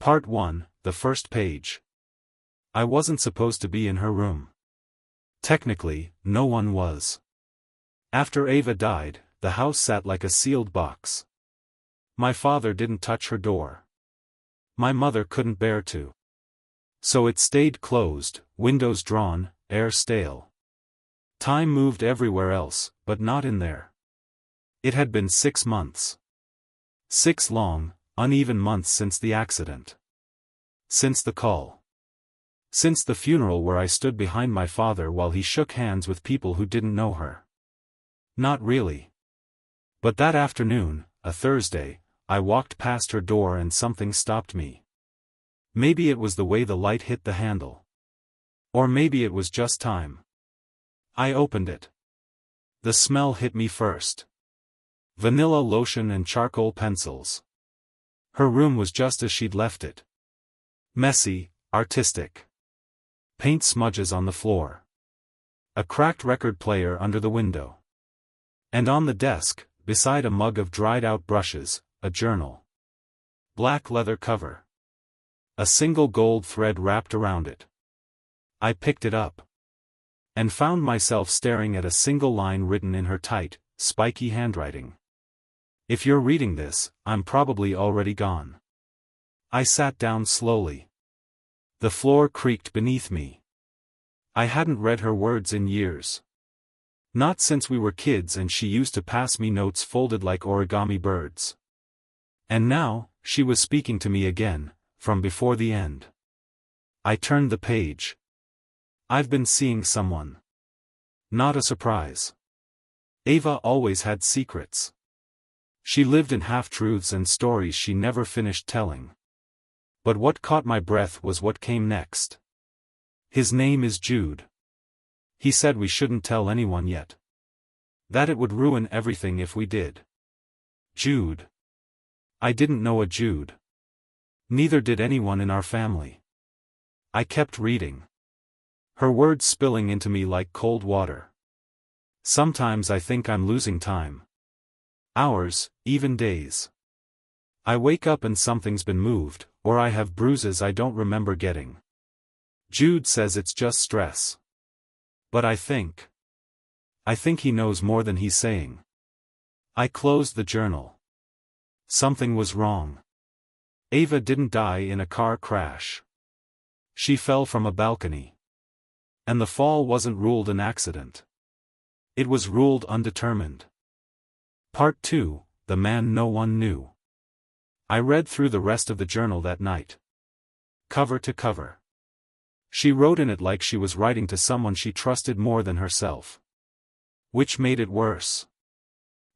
Part 1, the first page. I wasn't supposed to be in her room. Technically, no one was. After Ava died, the house sat like a sealed box. My father didn't touch her door. My mother couldn't bear to. So it stayed closed, windows drawn, air stale. Time moved everywhere else, but not in there. It had been 6 months. 6 long, uneven months since the accident. Since the call. Since the funeral where I stood behind my father while he shook hands with people who didn't know her. Not really. But that afternoon, a Thursday, I walked past her door and something stopped me. Maybe it was the way the light hit the handle. Or maybe it was just time. I opened it. The smell hit me first. Vanilla lotion and charcoal pencils. Her room was just as she'd left it. Messy, artistic. Paint smudges on the floor. A cracked record player under the window. And on the desk, beside a mug of dried-out brushes, a journal. Black leather cover. A single gold thread wrapped around it. I picked it up. And found myself staring at a single line written in her tight, spiky handwriting. If you're reading this, I'm probably already gone. I sat down slowly. The floor creaked beneath me. I hadn't read her words in years. Not since we were kids and she used to pass me notes folded like origami birds. And now, she was speaking to me again, from before the end. I turned the page. I've been seeing someone. Not a surprise. Ava always had secrets. She lived in half-truths and stories she never finished telling. But what caught my breath was what came next. His name is Jude. He said we shouldn't tell anyone yet. That it would ruin everything if we did. Jude. I didn't know a Jude. Neither did anyone in our family. I kept reading. Her words spilling into me like cold water. Sometimes I think I'm losing time. Hours, even days. I wake up and something's been moved, or I have bruises I don't remember getting. Jude says it's just stress. But I think he knows more than he's saying. I closed the journal. Something was wrong. Ava didn't die in a car crash. She fell from a balcony. And the fall wasn't ruled an accident. It was ruled undetermined. Part 2, The Man No One Knew. I read through the rest of the journal that night. Cover to cover. She wrote in it like she was writing to someone she trusted more than herself. Which made it worse.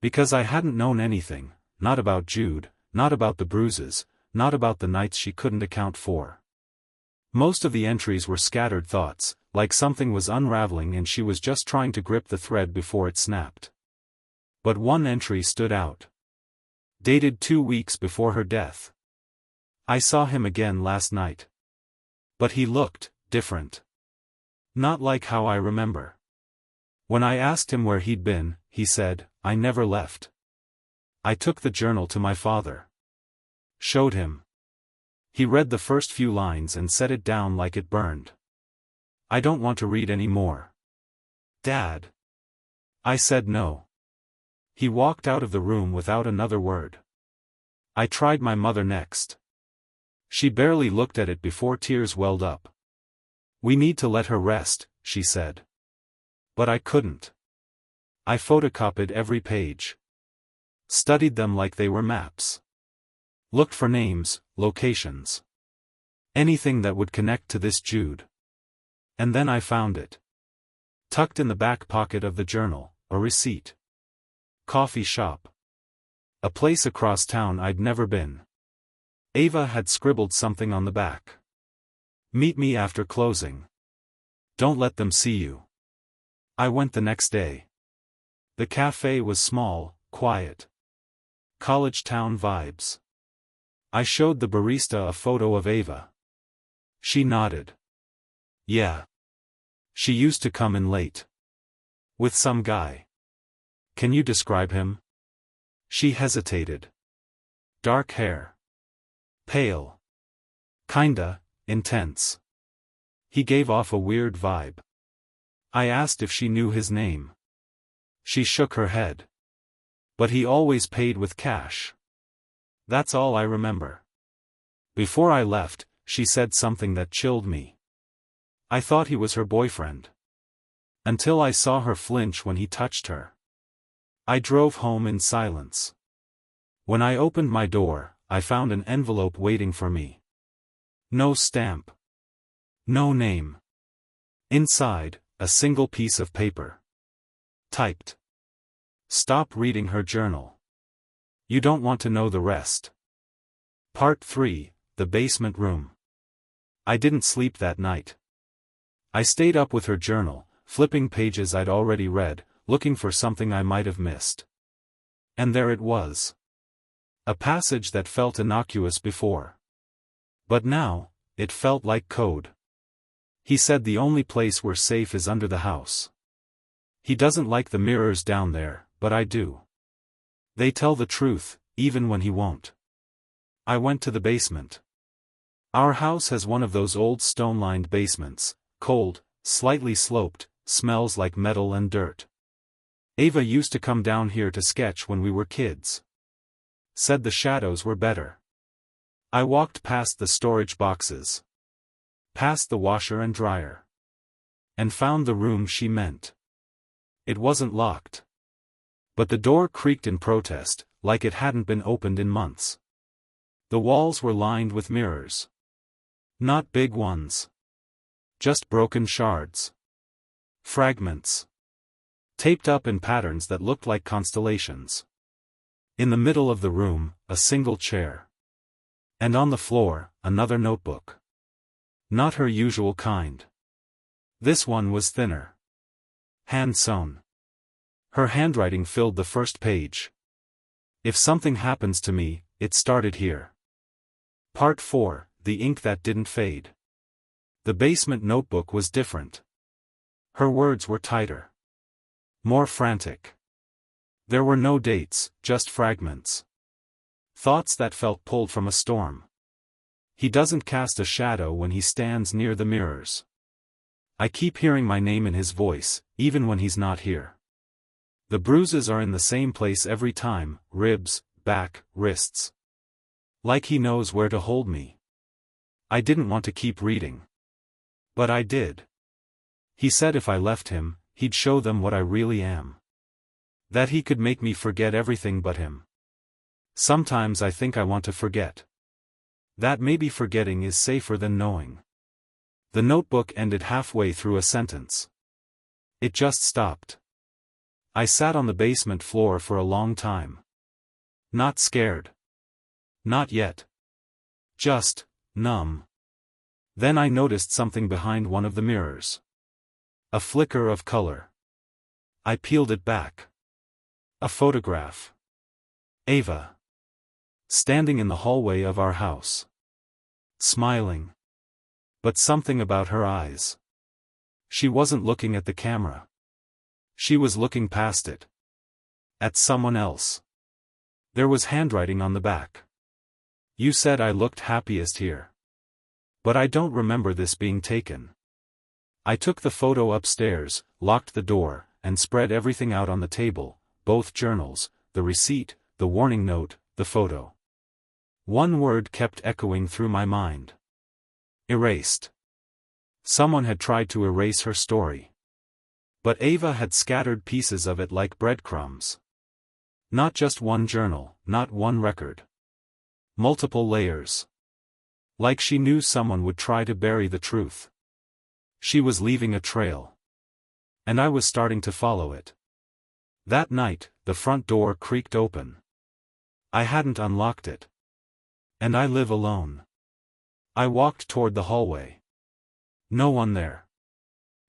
Because I hadn't known anything, not about Jude, not about the bruises, not about the nights she couldn't account for. Most of the entries were scattered thoughts, like something was unraveling and she was just trying to grip the thread before it snapped. But one entry stood out. Dated 2 weeks before her death. I saw him again last night. But he looked different. Not like how I remember. When I asked him where he'd been, he said, "I never left." I took the journal to my father. Showed him. He read the first few lines and set it down like it burned. "I don't want to read any more." "Dad." I said no. He walked out of the room without another word. I tried my mother next. She barely looked at it before tears welled up. "We need to let her rest," she said. But I couldn't. I photocopied every page. Studied them like they were maps. Looked for names, locations. Anything that would connect to this Jude. And then I found it. Tucked in the back pocket of the journal, a receipt. Coffee shop. A place across town I'd never been. Ava had scribbled something on the back. "Meet me after closing. Don't let them see you." I went the next day. The cafe was small, quiet. College town vibes. I showed the barista a photo of Ava. She nodded. "Yeah. She used to come in late. With some guy." "Can you describe him?" She hesitated. "Dark hair. Pale. Kinda intense. He gave off a weird vibe. I asked if she knew his name. She shook her head. But he always paid with cash. That's all I remember. Before I left, she said something that chilled me. I thought he was her boyfriend. Until I saw her flinch when he touched her. I drove home in silence. When I opened my door, I found an envelope waiting for me. No stamp. No name. Inside, a single piece of paper. Typed. Stop reading her journal. You don't want to know the rest. Part 3, The Basement Room. I didn't sleep that night. I stayed up with her journal, flipping pages I'd already read, looking for something I might have missed. And there it was. A passage that felt innocuous before. But now, it felt like code. He said the only place we're safe is under the house. He doesn't like the mirrors down there, but I do. They tell the truth, even when he won't. I went to the basement. Our house has one of those old stone-lined basements, cold, slightly sloped, smells like metal and dirt. Ava used to come down here to sketch when we were kids. Said the shadows were better. I walked past the storage boxes. Past the washer and dryer. And found the room she meant. It wasn't locked. But the door creaked in protest, like it hadn't been opened in months. The walls were lined with mirrors. Not big ones. Just broken shards. Fragments. Taped up in patterns that looked like constellations. In the middle of the room, a single chair. And on the floor, another notebook. Not her usual kind. This one was thinner. Hand-sewn. Her handwriting filled the first page. If something happens to me, it started here. Part 4, The Ink That Didn't Fade. The basement notebook was different. Her words were tighter. More frantic. There were no dates, just fragments. Thoughts that felt pulled from a storm. He doesn't cast a shadow when he stands near the mirrors. I keep hearing my name in his voice, even when he's not here. The bruises are in the same place every time, ribs, back, wrists. Like he knows where to hold me. I didn't want to keep reading. But I did. He said if I left him, he'd show them what I really am. That he could make me forget everything but him. Sometimes I think I want to forget. That maybe forgetting is safer than knowing. The notebook ended halfway through a sentence. It just stopped. I sat on the basement floor for a long time. Not scared. Not yet. Just numb. Then I noticed something behind one of the mirrors. A flicker of color. I peeled it back. A photograph. Ava. Standing in the hallway of our house. Smiling. But something about her eyes. She wasn't looking at the camera. She was looking past it. At someone else. There was handwriting on the back. You said I looked happiest here. But I don't remember this being taken. I took the photo upstairs, locked the door, and spread everything out on the table, both journals, the receipt, the warning note, the photo. One word kept echoing through my mind. Erased. Someone had tried to erase her story. But Ava had scattered pieces of it like breadcrumbs. Not just one journal, not one record. Multiple layers. Like she knew someone would try to bury the truth. She was leaving a trail. And I was starting to follow it. That night, the front door creaked open. I hadn't unlocked it. And I live alone. I walked toward the hallway. No one there.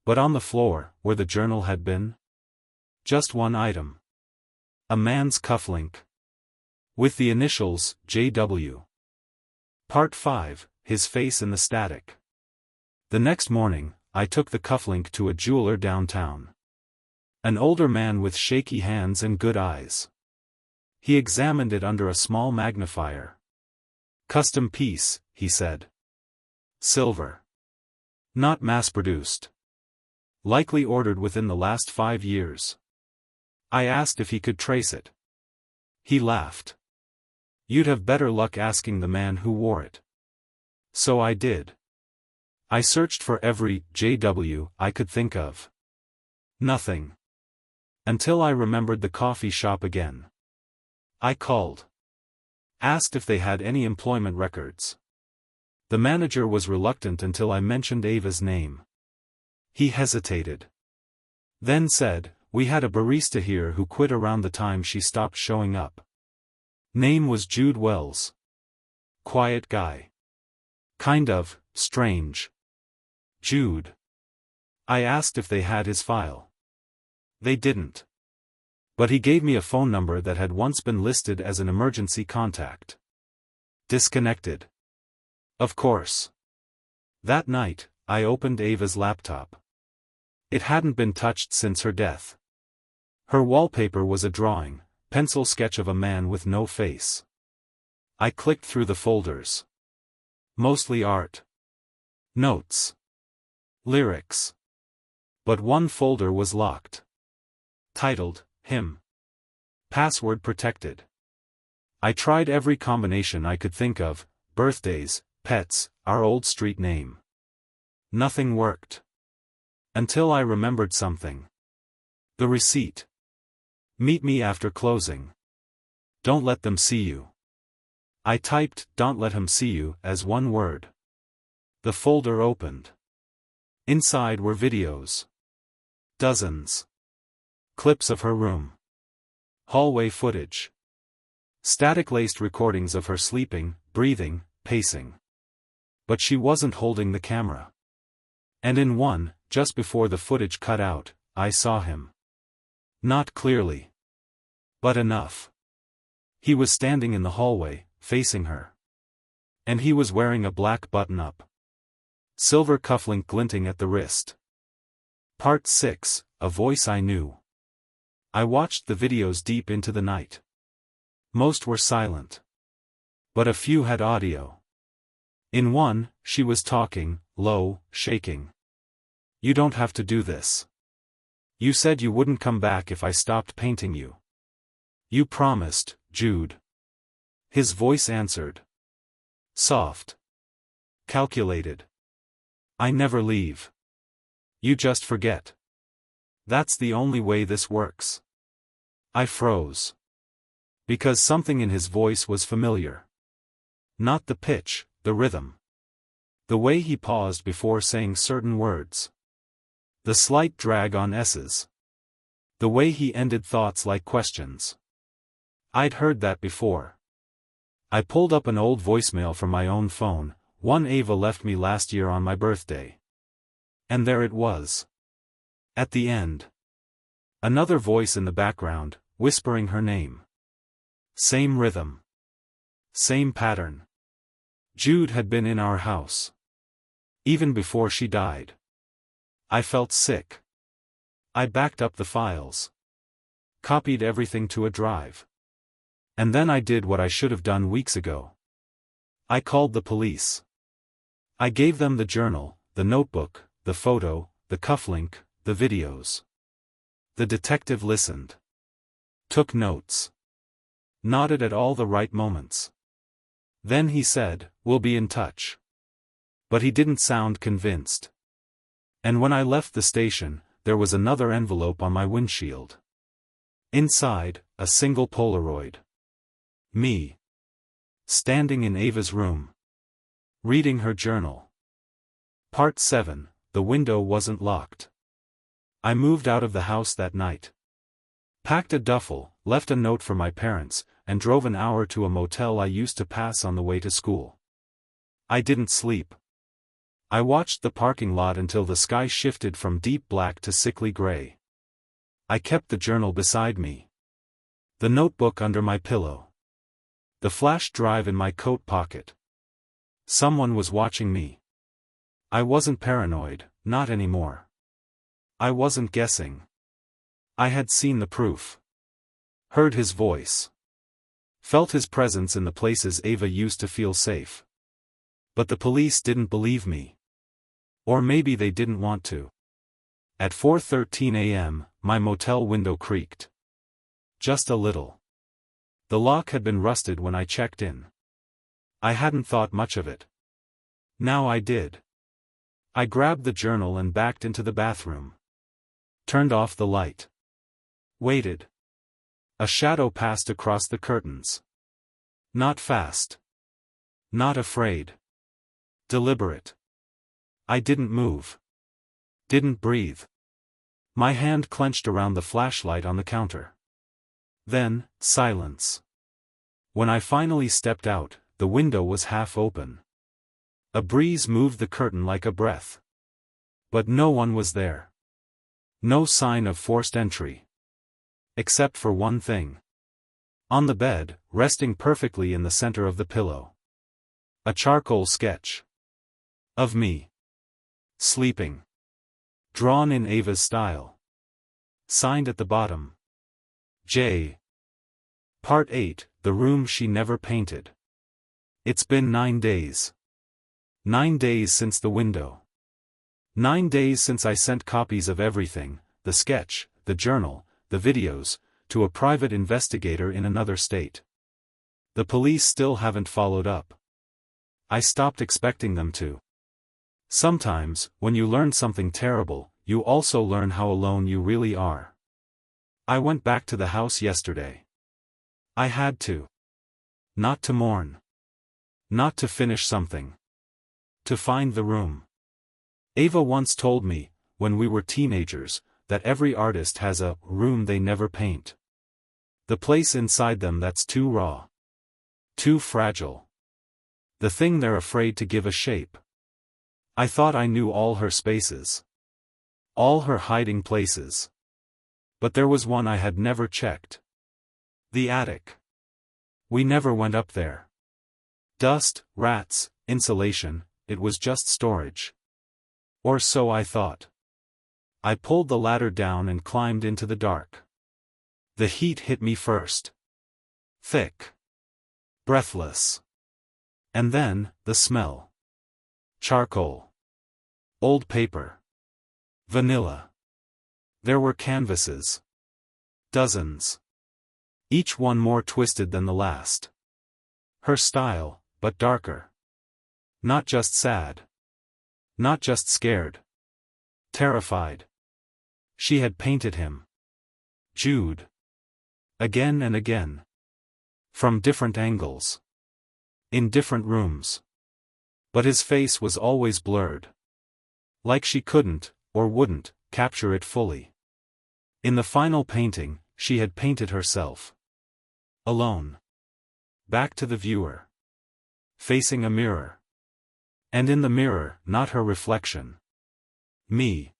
But on the floor, where the journal had been? Just one item. A man's cufflink. With the initials, J.W. Part 5, His Face in the Static. The next morning, I took the cufflink to a jeweler downtown. An older man with shaky hands and good eyes. He examined it under a small magnifier. Custom piece, he said. Silver. Not mass-produced. Likely ordered within the last 5 years. I asked if he could trace it. He laughed. You'd have better luck asking the man who wore it. So I did. I searched for every JW I could think of. Nothing. Until I remembered the coffee shop again. I called. Asked if they had any employment records. The manager was reluctant until I mentioned Ava's name. He hesitated. Then said, "We had a barista here who quit around the time she stopped showing up. Name was Jude Wells. Quiet guy. Kind of strange." Jude. I asked if they had his file. They didn't. But he gave me a phone number that had once been listed as an emergency contact. Disconnected. Of course. That night, I opened Ava's laptop. It hadn't been touched since her death. Her wallpaper was a drawing, pencil sketch of a man with no face. I clicked through the folders. Mostly art. Notes. Lyrics. But one folder was locked. Titled, Him. Password protected. I tried every combination I could think of, birthdays, pets, our old street name. Nothing worked. Until I remembered something. The receipt. Meet me after closing. Don't let them see you. I typed, "Don't let him see you," as one word. The folder opened. Inside were videos. Dozens. Clips of her room. Hallway footage. Static-laced recordings of her sleeping, breathing, pacing. But she wasn't holding the camera. And in one, just before the footage cut out, I saw him. Not clearly. But enough. He was standing in the hallway, facing her. And he was wearing a black button-up. Silver cufflink glinting at the wrist. Part 6, A Voice I Knew. I watched the videos deep into the night. Most were silent. But a few had audio. In one, she was talking, low, shaking. "You don't have to do this. You said you wouldn't come back if I stopped painting you. You promised, Jude." His voice answered. Soft. Calculated. "I never leave. You just forget. That's the only way this works." I froze. Because something in his voice was familiar. Not the pitch, the rhythm. The way he paused before saying certain words. The slight drag on S's. The way he ended thoughts like questions. I'd heard that before. I pulled up an old voicemail from my own phone, one Ava left me last year on my birthday. And there it was. At the end. Another voice in the background, whispering her name. Same rhythm. Same pattern. Jude had been in our house. Even before she died. I felt sick. I backed up the files. Copied everything to a drive. And then I did what I should have done weeks ago. I called the police. I gave them the journal, the notebook, the photo, the cufflink, the videos. The detective listened. Took notes. Nodded at all the right moments. Then he said, "We'll be in touch." But he didn't sound convinced. And when I left the station, there was another envelope on my windshield. Inside, a single Polaroid. Me. Standing in Ava's room. Reading her journal. Part 7, The window wasn't locked. I moved out of the house that night. Packed a duffel, left a note for my parents, and drove an hour to a motel I used to pass on the way to school. I didn't sleep. I watched the parking lot until the sky shifted from deep black to sickly gray. I kept the journal beside me. The notebook under my pillow. The flash drive in my coat pocket. Someone was watching me. I wasn't paranoid, not anymore. I wasn't guessing. I had seen the proof. Heard his voice. Felt his presence in the places Ava used to feel safe. But the police didn't believe me. Or maybe they didn't want to. At 4:13 a.m., my motel window creaked. Just a little. The lock had been rusted when I checked in. I hadn't thought much of it. Now I did. I grabbed the journal and backed into the bathroom. Turned off the light. Waited. A shadow passed across the curtains. Not fast. Not afraid. Deliberate. I didn't move. Didn't breathe. My hand clenched around the flashlight on the counter. Then, silence. When I finally stepped out, the window was half open. A breeze moved the curtain like a breath. But no one was there. No sign of forced entry. Except for one thing. On the bed, resting perfectly in the center of the pillow. A charcoal sketch. Of me. Sleeping. Drawn in Ava's style. Signed at the bottom. J. Part 8, The Room She Never Painted. It's been 9 days. 9 days since the window. 9 days since I sent copies of everything, the sketch, the journal, the videos, to a private investigator in another state. The police still haven't followed up. I stopped expecting them to. Sometimes, when you learn something terrible, you also learn how alone you really are. I went back to the house yesterday. I had to. Not to mourn. Not to finish something. To find the room. Ava once told me, when we were teenagers, that every artist has a room they never paint. The place inside them that's too raw. Too fragile. The thing they're afraid to give a shape. I thought I knew all her spaces. All her hiding places. But there was one I had never checked. The attic. We never went up there. Dust, rats, insulation, it was just storage. Or so I thought. I pulled the ladder down and climbed into the dark. The heat hit me first. Thick. Breathless. And then, the smell. Charcoal. Old paper. Vanilla. There were canvases. Dozens. Each one more twisted than the last. Her style, but darker. Not just sad. Not just scared. Terrified. She had painted him. Jude. Again and again. From different angles. In different rooms. But his face was always blurred. Like she couldn't, or wouldn't, capture it fully. In the final painting, she had painted herself. Alone. Back to the viewer. Facing a mirror. And in the mirror, not her reflection. Me.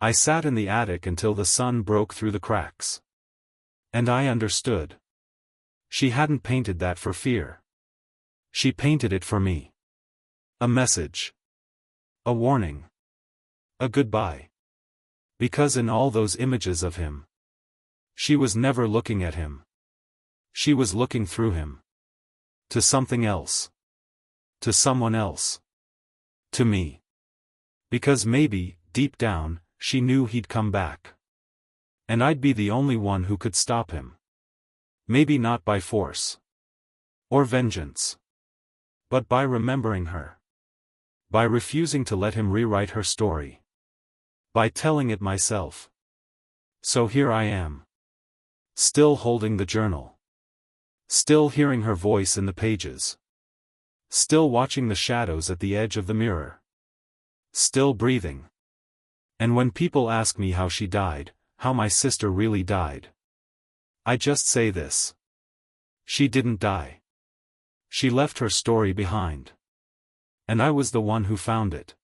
I sat in the attic until the sun broke through the cracks. And I understood. She hadn't painted that for fear. She painted it for me. A message. A warning. A goodbye. Because in all those images of him, she was never looking at him. She was looking through him. To something else. To someone else. To me. Because maybe, deep down, she knew he'd come back. And I'd be the only one who could stop him. Maybe not by force. Or vengeance. But by remembering her. By refusing to let him rewrite her story. By telling it myself. So here I am. Still holding the journal. Still hearing her voice in the pages. Still watching the shadows at the edge of the mirror. Still breathing. And when people ask me how she died, how my sister really died, I just say this. She didn't die. She left her story behind. And I was the one who found it.